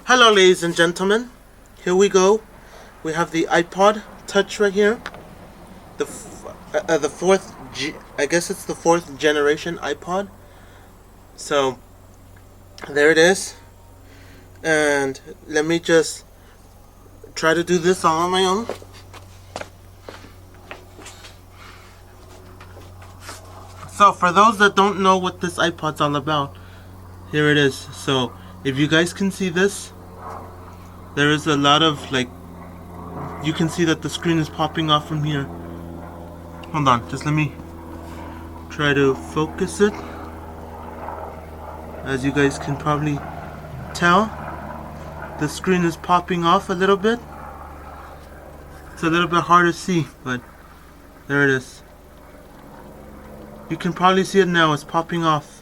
Hello, ladies and gentlemen. Here we go. We have the iPod Touch right here. The fourth, I guess it's the fourth generation iPod. So there it is. And let me just try to do this all on my own. So for those that don't know what this iPod's all about, here it is. So if you guys can see this, there is a lot of you can see that the screen is popping off from here. Hold on, just let me try to focus it. As you guys can probably tell, the screen is popping off a little bit. It's a little bit hard to see, but there it is. You can probably see it now, it's popping off.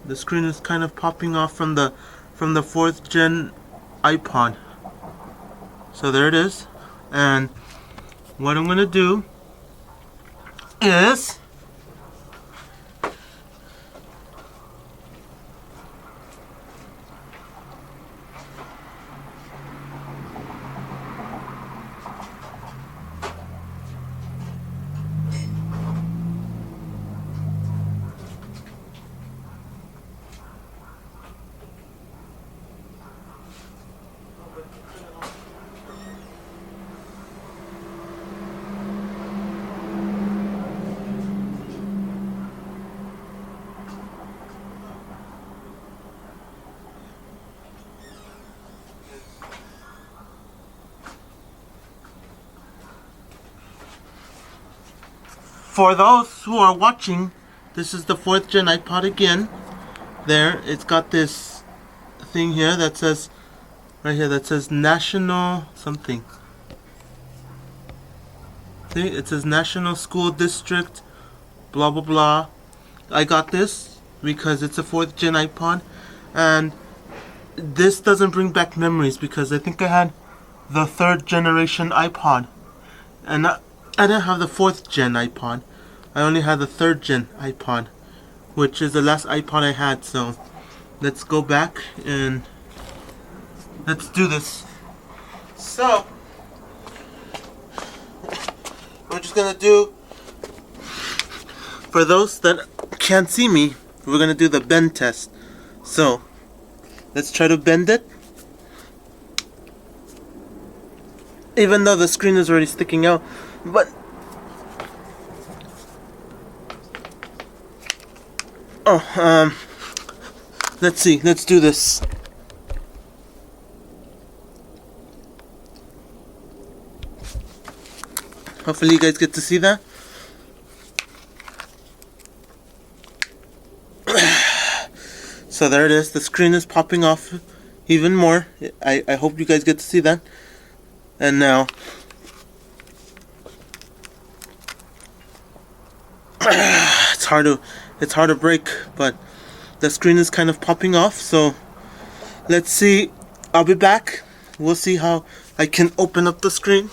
The screen is kind of popping off from the 4th gen iPod. So there it is. And what I'm gonna do is for those who are watching, this is the 4th gen iPod again. There, it's got this thing here that says, right here, that says National something. See, it says National School District, blah blah blah. I got this because it's a 4th gen iPod, and this doesn't bring back memories because I think I had the 3rd generation iPod, and I didn't have the 4th gen iPod. I only had the 3rd gen iPod, which is the last iPod I had. So let's go back and let's do this. So we're just gonna do, for those that can't see me, we're gonna do the bend test. So let's try to bend it, even though the screen is already sticking out. But let's see, let's do this. Hopefully you guys get to see that. So there it is, the screen is popping off even more. I hope you guys get to see that. And now it's hard to break, but the screen is kind of popping off. So let's see, I'll be back. We'll see how I can open up the screen.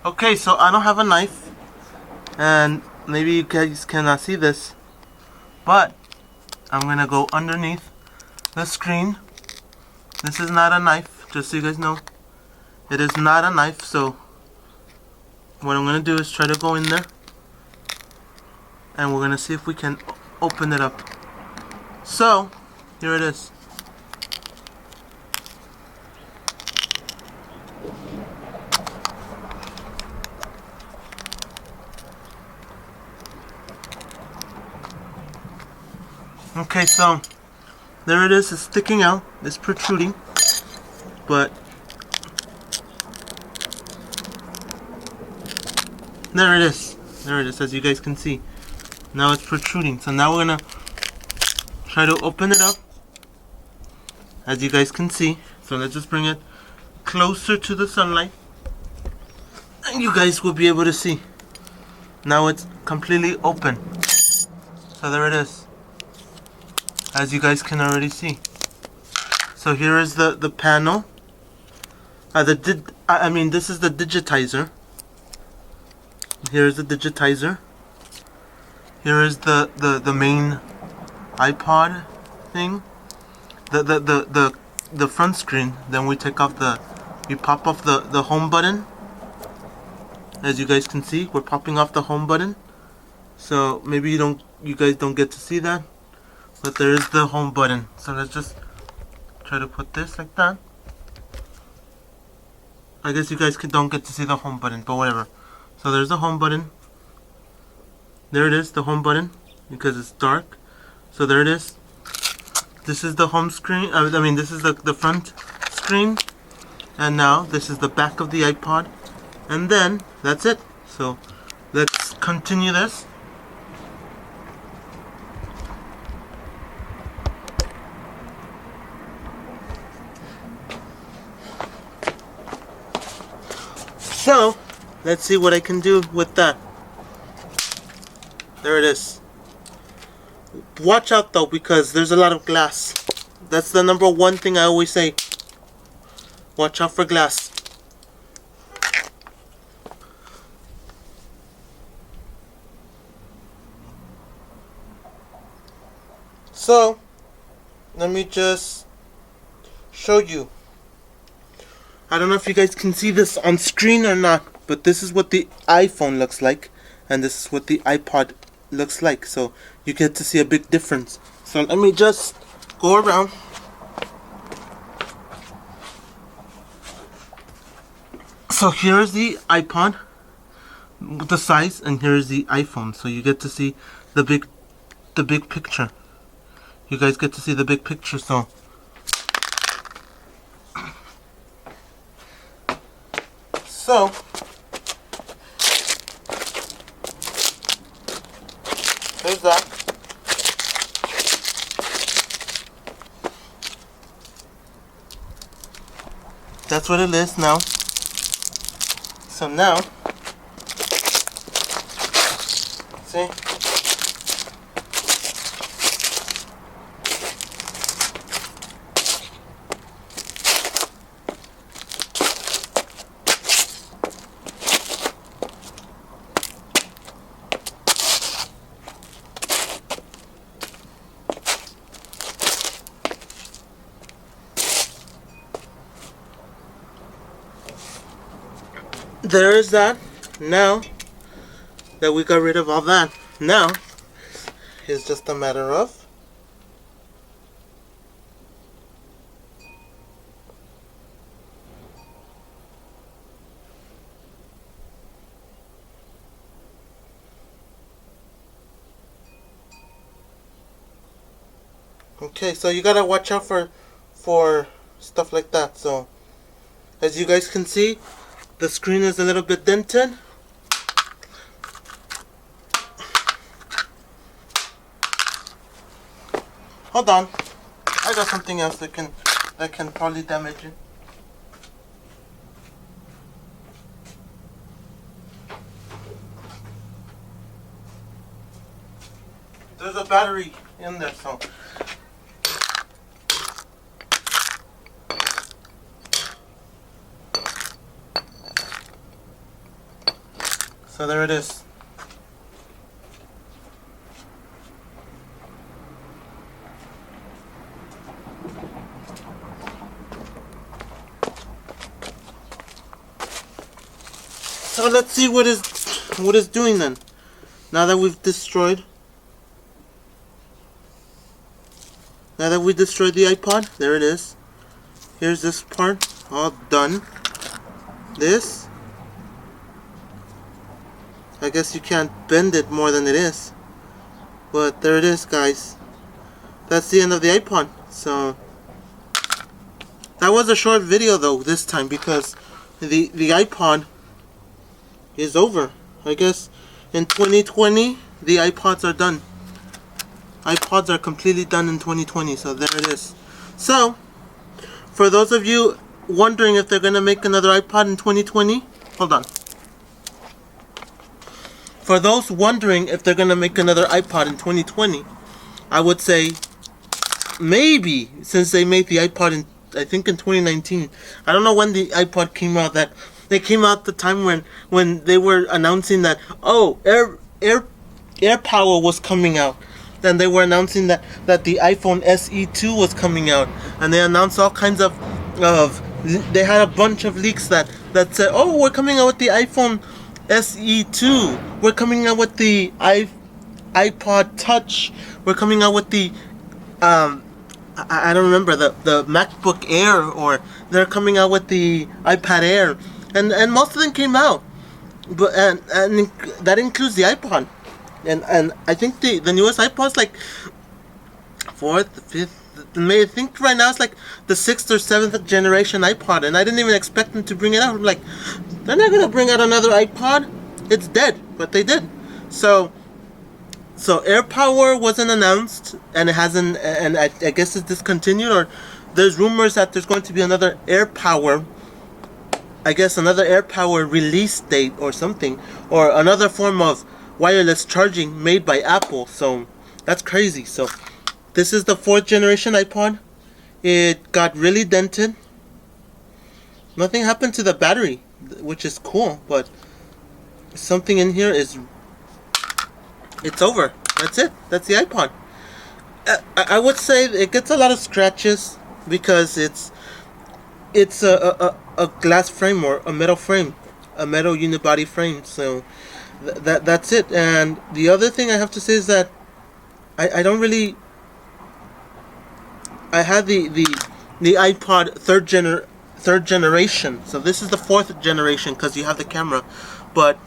Okay, so I don't have a knife, and maybe you guys cannot see this, but I'm gonna go underneath the screen. This is not a knife, just so you guys know. It is not a knife, so what I'm gonna do is try to go in there, and we're gonna see if we can open it up. So, here it is. Okay, so there it is. It's sticking out. It's protruding. But there it is. There it is, as you guys can see. Now it's protruding. So now we're gonna try to open it up, as you guys can see. So let's just bring it closer to the sunlight, and you guys will be able to see. Now it's completely open. So there it is, as you guys can already see. So here is the panel. This is the digitizer. Here is the digitizer. Here is the main iPod thing. The front screen. Then we take off we pop off the home button. As you guys can see, we're popping off the home button. So maybe you guys don't get to see that, but there is the home button. So let's just try to put this like that. I guess you guys don't get to see the home button, but whatever. So there's the home button. There it is, the home button, because it's dark. So there it is. This is the home screen. This is the front screen. And now this is the back of the iPod. And then that's it. So let's continue this. So let's see what I can do with that. There it is. Watch out though, because there's a lot of glass. That's the number one thing I always say. Watch out for glass. So let me just show you. I don't know if you guys can see this on screen or not, but this is what the iPhone looks like, and this is what the iPod looks like. So you get to see a big difference. So let me just go around. So here is the iPod, the size, and here is the iPhone. So you get to see the big picture. You guys get to see the big picture. So there's that. That's what it is now. So now, see? There is that. Now that we got rid of all that, now it's just a matter of okay, so you gotta watch out for stuff like that. So as you guys can see, the screen is a little bit dented. Hold on, I got something else that can probably damage it. There's a battery in there, so there it is. So let's see what is doing then. Now that we destroyed the iPod, there it is. Here's this part all done. This, I guess you can't bend it more than it is. But there it is, guys. that's the end of the iPod. So that was a short video though this time, because the iPod is over. I guess in 2020 the iPods are done. iPods are completely done in 2020, so there it is. So for those of you wondering if they're gonna make another iPod in 2020, hold on. For those wondering if they're gonna make another iPod in 2020, I would say maybe, since they made the iPod in, I think in 2019. I don't know when the iPod came out. That they came out the time when they were announcing that, oh, Air Power was coming out. Then they were announcing that the iPhone SE2 was coming out, and they announced all kinds of they had a bunch of leaks that said, oh, we're coming out with the iPhone SE2. We're coming out with the iPod Touch. We're coming out with the I don't remember, the MacBook Air, or they're coming out with the iPad Air, and most of them came out, but and that includes the iPod, and I think the newest iPod's like fourth, fifth, I think right now it's like the 6th or 7th generation iPod, and I didn't even expect them to bring it out. I'm like, they're not gonna bring out another iPod. It's dead, but they did. So Air Power wasn't announced, and it hasn't, and I guess it's discontinued, or there's rumors that there's going to be another Air Power, I guess another Air Power release date or something, or another form of wireless charging made by Apple. So that's crazy. So this is the 4th generation iPod. It got really dented. Nothing happened to the battery, which is cool, but something in here is, it's over. That's it. That's the iPod. I would say it gets a lot of scratches because it's a glass frame, or a metal frame, a metal unibody frame. So that's it. And the other thing I have to say is that I don't really. I had the iPod third generation. So this is the 4th generation because you have the camera, but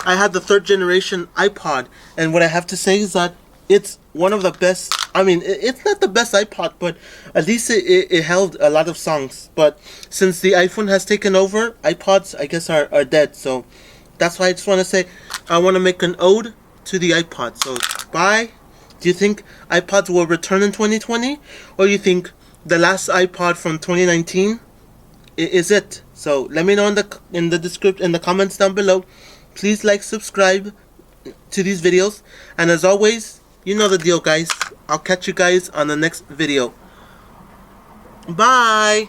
I had the 3rd generation iPod, and what I have to say is that it's one of the best. I mean, it's not the best iPod, but at least it held a lot of songs. But since the iPhone has taken over, iPods, I guess, are dead. So that's why I just want to say, I want to make an ode to the iPod. So bye. Do you think iPods will return in 2020, or you think the last iPod from 2019 is it? So let me know in the comments down below. Please like, subscribe to these videos, and as always, you know the deal, guys. I'll catch you guys on the next video. Bye!